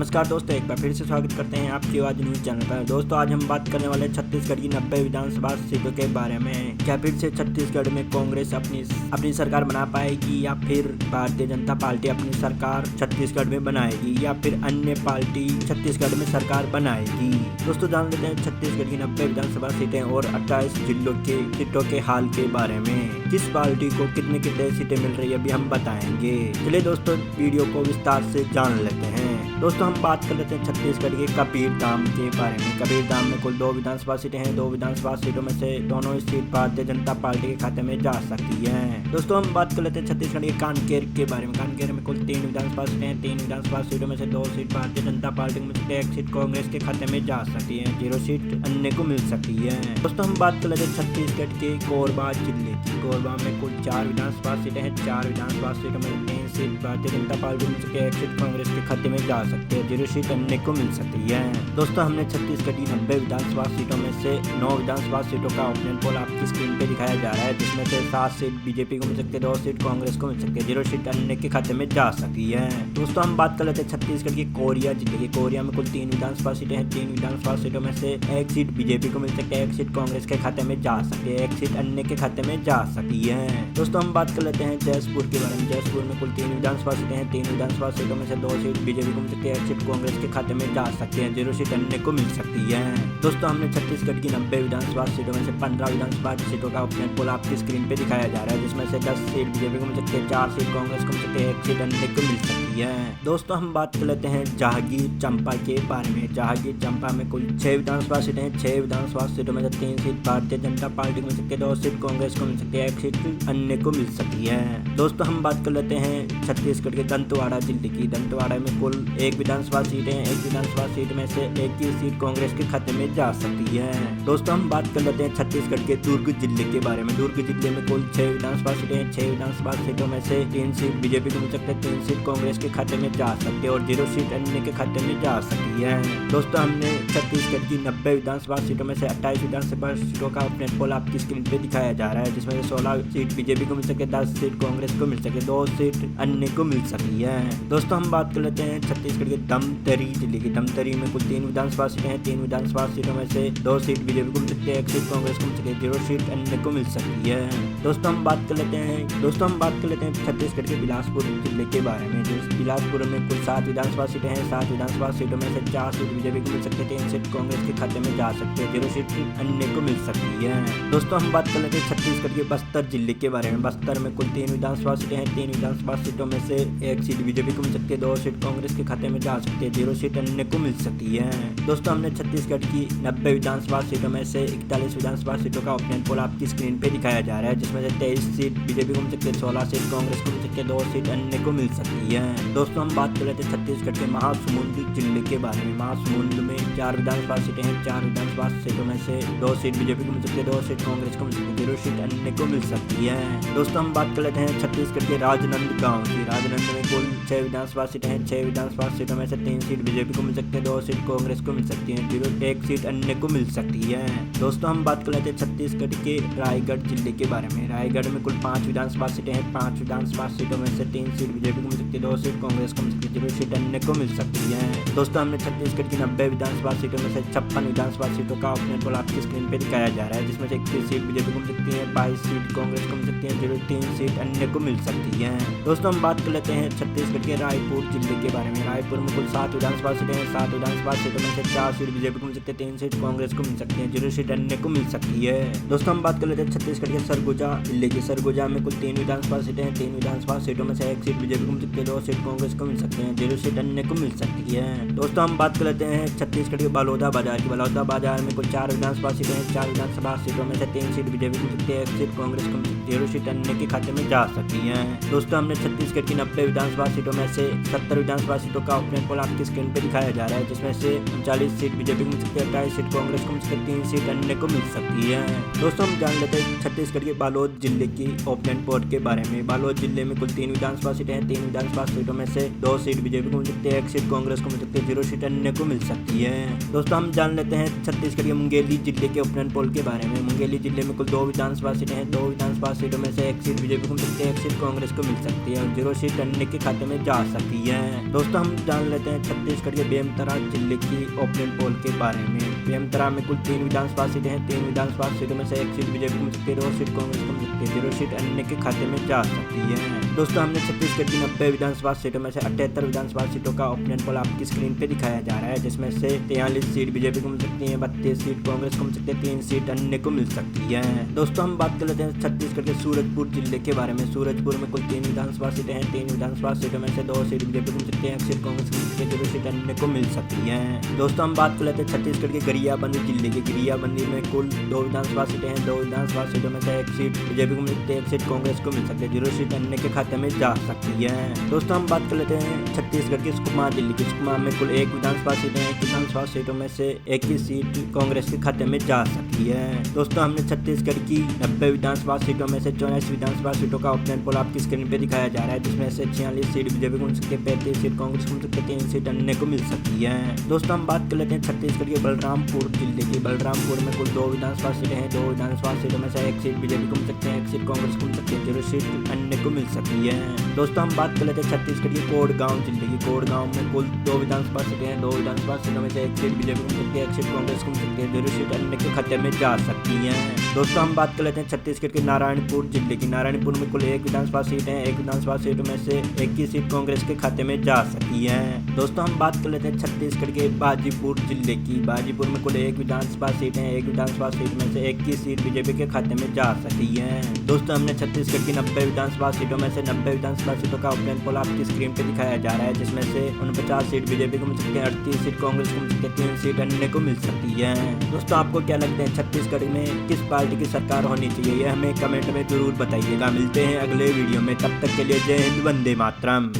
नमस्कार दोस्तों, एक बार फिर से स्वागत करते हैं आपकी आवाज न्यूज चैनल पर। दोस्तों आज हम बात करने वाले छत्तीसगढ़ की 90 विधानसभा सीटों के बारे में। क्या फिर से छत्तीसगढ़ में कांग्रेस अपनी सरकार बना पाएगी या फिर भारतीय जनता पार्टी अपनी सरकार छत्तीसगढ़ में बनाएगी या फिर अन्य पार्टी छत्तीसगढ़ में सरकार बनाएगी। दोस्तों जान लेते हैं छत्तीसगढ़ की 90 विधानसभा सीटें और 28 जिलों के सीटों के हाल के बारे में। किस पार्टी को कितने सीटें मिल रही है अभी हम बताएंगे। चलिए दोस्तों वीडियो को विस्तार से जान लेते हैं। दोस्तों हम बात कर लेते हैं छत्तीसगढ़ के कबीरधाम के बारे में। कबीरधाम में कुल 2 विधानसभा सीटें हैं। 2 विधानसभा सीटों में से दोनों सीट भारतीय जनता पार्टी के खाते में जा सकती है। दोस्तों हम बात कर लेते हैं छत्तीसगढ़ के कांकेर के बारे में। कांकेर में कुल 3 विधानसभा सीटें हैं। 3 विधानसभा सीटों में से 2 सीट भारतीय जनता पार्टी को मिल सकती है, 1 सीट कांग्रेस के खाते में जा सकती है, 0 सीट अन्य को मिल सकती है। दोस्तों हम बात कर लेते हैं छत्तीसगढ़ के कोरबा जिले की। कोरबा में कुल 4 विधानसभा सीटें हैं। 4 विधानसभा सीटों में 3 सीट भारतीय जनता पार्टी को मिल सकती है, 1 सीट कांग्रेस के खाते में जा सकती है, 0 सीट अन्य को मिल सकती है। दोस्तों हमने छत्तीसगढ़ की 90 विधानसभा सीटों में से 9 विधानसभा सीटों का ओपिनियन पोल आपकी स्क्रीन पे दिखाया जा रहा है, जिसमें से 7 सीट बीजेपी को मिल सकती है, 2 सीट कांग्रेस को मिल सकती है, 0 सीट अन्य के खाते में जा सकती है। दोस्तों हम बात कर लेते हैं छत्तीसगढ़ की कोरिया जिले की। कोरिया में कुल 3 विधानसभा सीटें हैं। 3 विधानसभा सीटों में से 1 सीट बीजेपी को मिल सकती है, 1 सीट कांग्रेस के खाते में जा सकती है, 1 सीट अन्य के खाते में जा सकती है। दोस्तों हम बात कर लेते हैं जयपुर के बारे में। जयपुर में कुल 3 विधानसभा सीटें हैं। 3 विधानसभा सीटों में से 2 सीट बीजेपी को मिल सकती है, 1 सीट कांग्रेस के खाते में जा सकती है, 0 सीट अन्य को मिल सकती है। दोस्तों हमने छत्तीसगढ़ की 90 विधानसभा सीटों में से 15 विधानसभा सीटों का ओपिनियन पोल आपकी स्क्रीन पे दिखाया जा रहा है, जिसमें से 10 सीट बीजेपी को मिल सकती है, 4 सीट कांग्रेस को मिल सकती है, 1 सीट अन्य को मिल सकती है। दोस्तों हम बात कर लेते हैं जांजगीर चांपा के बारे में। जांजगीर चांपा में कुल 6 विधानसभा सीटें हैं। 6 विधानसभा सीटों में से 3 सीट भारतीय जनता पार्टी को मिल सकती है, 2 सीट कांग्रेस को मिल सकती है, 1 सीट अन्य को मिल सकती है। दोस्तों हम बात कर लेते हैं छत्तीसगढ़ के दंतेवाड़ा जिले की। दंतेवाड़ा में कुल 1 विधानसभा सीटें हैं। 1 विधानसभा सीट में से 1 की सीट कांग्रेस के खाते में जा सकती है। दोस्तों हम बात कर लेते हैं छत्तीसगढ़ के दुर्ग जिले के बारे में। दुर्ग जिले में कुल 6 विधानसभा सीटें हैं। 6 विधानसभा सीटों में से 3 सीट बीजेपी को मिल सकती है, 3 सीट कांग्रेस के खाते में जा सकती है और 0 सीट अन्य के खाते में जा सकती है। दोस्तों हमने छत्तीसगढ़ की 90 विधानसभा सीटों में से 28 विधानसभा सीटों का ओपिनियन पोल आपकी स्क्रीन पे दिखाया जा रहा है, जिसमें से 16 सीट बीजेपी को मिल सकती है, 10 सीट कांग्रेस को मिल सकती है, 2 सीट अन्य को मिल सकती है। दोस्तों हम बात कर लेते हैं छत्तीसगढ़ के धमतरी जिले की। धमतरी में कुल 3 विधानसभा सीटें हैं। 3 विधानसभा सीटों में से 2 सीट बीजेपी को मिल सकती है, 1 सीट कांग्रेस को मिल सकती है, 0 सीट अन्य को मिल सकती है। दोस्तों हम बात कर लेते हैं छत्तीसगढ़ के बिलासपुर जिले के बारे में। बिलासपुर में कुल 7 विधानसभा सीटें हैं। 7 विधानसभा सीटों में से 4 सीट बीजेपी को मिल सकती है, 3 सीट कांग्रेस के खाते में जा सकती है, 0 सीट अन्य को मिल सकती है। दोस्तों हम बात कर लेते हैं छत्तीसगढ़ के बस्तर जिले के बारे में। बस्तर में कुल 3 विधानसभा सीटें हैं। 3 विधानसभा सीटों में से 1 सीट बीजेपी को मिल सकती है, 2 सीट कांग्रेस के खाते में जा सकती है, 0 सीट अन्य को मिल सकती है। दोस्तों हमने छत्तीसगढ़ की 90 विधानसभा सीटों में से 41 विधानसभा सीटों का ओपिनियन पोल आपकी स्क्रीन पे दिखाया जा रहा है, जिसमें से 23 सीट बीजेपी को मिल सकती है, 16 सीट कांग्रेस को मिल सकती है, 2 सीट अन्य को मिल सकती है। दोस्तों हम बात कर लेते हैं छत्तीसगढ़ के महासमुंद जिले के बारे में। महासमुंद में 4 विधानसभा सीटें हैं। 4 विधानसभा सीटों में से 2 सीट बीजेपी को मिल सकती है, 2 सीट कांग्रेस को मिल सकती है, 0 सीट अन्य को मिल सकती है। दोस्तों हम बात कर लेते हैं छत्तीसगढ़ के राजनांदगांव की। राजनांदगांव में कुल 6 विधानसभा सीटें हैं। 6 विधानसभा सीटों में से 3 सीट बीजेपी को मिल सकती है, 2 सीट कांग्रेस को मिल सकती है, 1 सीट अन्य को मिल सकती है। दोस्तों हम बात कर लेते हैं छत्तीसगढ़ के रायगढ़ जिले के बारे में। रायगढ़ में कुल 5 विधानसभा सीटें हैं। 5 विधानसभा सीटों में से 3 सीट बीजेपी को मिल सकती है, 2 सीट कांग्रेस को मिल सकती है, 0 सीट अन्य को मिल सकती है। दोस्तों हमने छत्तीसगढ़ की 90 विधानसभा सीटों में से 56 विधानसभा सीटों का ओपिनियन पोल आपकी स्क्रीन पे दिखाया जा रहा है, जिसमें से 31 सीट बीजेपी को मिल सकती है, 22 सीट कांग्रेस को मिल सकती है, 3 सीट अन्य को मिल सकती है। दोस्तों हम बात कर लेते हैं छत्तीसगढ़ के रायपुर जिले के बारे में। रायपुर में कुल 7 विधानसभा सीटें हैं। 7 विधानसभा सीटों में से 4 सीट बीजेपी को मिल सकती है, 3 सीट कांग्रेस को मिल सकती है, 0 सीट अन्य को मिल सकती है। दोस्तों हम बात कर लेते हैं छत्तीसगढ़ के सरगुजा जिले की। सरगुजा में कुल 3 विधानसभा सीटें हैं। 3 विधानसभा सीटों में से 1 सीट बीजेपी को मिल सकती है, 2 सीट कांग्रेस को मिल सकते हैं, 0 सीट अन्य को मिल सकती है। दोस्तों हम बात कर लेते हैं छत्तीसगढ़ के बलौदा बाजार की। बलौदा बाजार में कुल 4 विधानसभा सीटें हैं। 4 विधानसभा सीटों में से 3 सीट बीजेपी को मिल सकती है, 1 सीट कांग्रेस को मिल सकती है, 0 सीट अन्य के खाते में जा सकती है। दोस्तों हमने छत्तीसगढ़ की 90 विधानसभा सीटों में से 70 विधानसभा सीटों का ओपिनियन पोल आपकी स्क्रीन पे दिखाया जा रहा है, जिसमें से 39 सीट बीजेपी को मिल सकती है, 28 सीट कांग्रेस को मिल सकती है, 3 सीट अन्य को मिल सकती है। दोस्तों हम जान लेते हैं छत्तीसगढ़ के बालोद जिले की ओपिनियन पोल के बारे में। बालोद जिले में कुल 3 विधानसभा सीटें हैं। 3 विधानसभा सीटों में से 2 सीट बीजेपी को मिल सकती है, 1 सीट कांग्रेस को मिल सकती है, 0 सीट अन्य को मिल सकती है। दोस्तों हम जान लेते हैं छत्तीसगढ़ के मुंगेली जिले के ओपिनियन पोल के बारे में। मुंगेली जिले में कुल 2 विधानसभा सीटें हैं। 2 विधानसभा सीटों में से 1 सीट बीजेपी को मिल सकती है, 1 सीट कांग्रेस को मिल सकती है और 0 सीट अन्य के खाते में जा सकती है। दोस्तों हम अब जान लेते हैं छत्तीसगढ़ के बेमेतरा जिले की ओपिनियन पोल के बारे में। बेमेतरा में कुल 3 विधानसभा सीटें हैं। 3 विधानसभा सीटों में से 1 सीट बीजेपी को मिल सकती है, 2 सीट कांग्रेस को मिल सकती है, 0 सीट अन्य के खाते में जा सकती है। दोस्तों, हमने छत्तीसगढ़ की 90 विधानसभा सीटों में से 78 विधानसभा सीटों का ओपिनियन पोल आपकी स्क्रीन पे दिखाया जा रहा है, जिसमें से 43 सीट बीजेपी को मिल सकती है, 32 सीट कांग्रेस को मिल सकती है, 3 सीट अन्य को मिल सकती है। दोस्तों, हम बात कर लेते हैं छत्तीसगढ़ के सूरजपुर जिले के बारे में। सूरजपुर में कुल 3 विधानसभा सीटें हैं। 3 विधानसभा सीटों में से 2 सीट बीजेपी को मिल सकती है, 1 सीट कांग्रेस को मिल सकती है, 0 सीट अन्य को मिल सकती है। दोस्तों, हम बात कर लेते हैं छत्तीसगढ़ के गरियाबंद जिले की। गरियाबंदी में कुल 2 विधानसभा सीटें हैं। 2 विधानसभा सीटों में से 1 सीट बीजेपी को मिल सकती है, 1 सीट कांग्रेस को मिल सकती है, 0 सीट अन्य के खाते में जा सकती है। दोस्तों, हम बात कर लेते हैं छत्तीसगढ़ के सुकमा जिले की। सुकमा में कुल 1 विधानसभा सीटें हैं। 1 विधानसभा सीटों में से 1 ही सीट कांग्रेस के खाते में जा सकती है। दोस्तों, हमने छत्तीसगढ़ की 90 विधानसभा सीटों में से 84 विधानसभा सीटों का ओपिनियन पोल आपकी स्क्रीन पे दिखाया जा रहा है, जिसमें से 46 सीट बीजेपी को मिल सकती है, 35 सीट कांग्रेस को मिल सकती है, 3 सीट अन्य को मिल सकती है। दोस्तों, हम बात कर लेते हैं छत्तीसगढ़ के बलरामपुर जिले की। बलरामपुर में कुल 2 विधानसभा सीटें हैं। 2 विधानसभा सीटों में से 1 सीट बीजेपी को मिल सकती है, 1 सीट कांग्रेस को मिल सकती है, 0 सीट अन्य को मिल सकती है। दोस्तों, हम बात कर लेते हैं छत्तीसगढ़ के कोड़गांव जिले की। कोड़गांव में कुल 2 विधानसभा सीटें हैं। 2 विधानसभा सीटों में से 1 सीट बीजेपी को मिल सकती है, 1 सीट कांग्रेस को मिल सकती है, 0 सीट अन्य के खाते में जा सकती है। दोस्तों, हम बात कर लेते हैं छत्तीसगढ़ के नारायणपुर जिले की। नारायणपुर में कुल 1 विधानसभा सीट है। 1 विधानसभा सीटों में से 1 ही सीट कांग्रेस के खाते में जा सकती है। दोस्तों, हम बात कर लेते हैं छत्तीसगढ़ के बाजीपुर जिले की। बाजीपुर में कुल 1 विधानसभा सीट है। 1 विधानसभा सीट में से 1 ही सीट बीजेपी के खाते में जा सकती है। दोस्तों, हमने छत्तीसगढ़ की 90 विधानसभा सीटों में से 90 विधानसभा सीटों का ओपिनियन पोल आपकी स्क्रीन पे दिखाया जा रहा है, जिसमें से 49 सीट बीजेपी को मिल सकती है, 38 सीट कांग्रेस को मिल सकती है, 3 सीट अन्य को मिल सकती है। दोस्तों, आपको क्या लगता है छत्तीसगढ़ में किस पार्टी की सरकार होनी चाहिए, यह हमें कमेंट में जरूर बताइएगा। मिलते हैं अगले वीडियो में, तब तक के लिए जय हिंद, वंदे मातरम।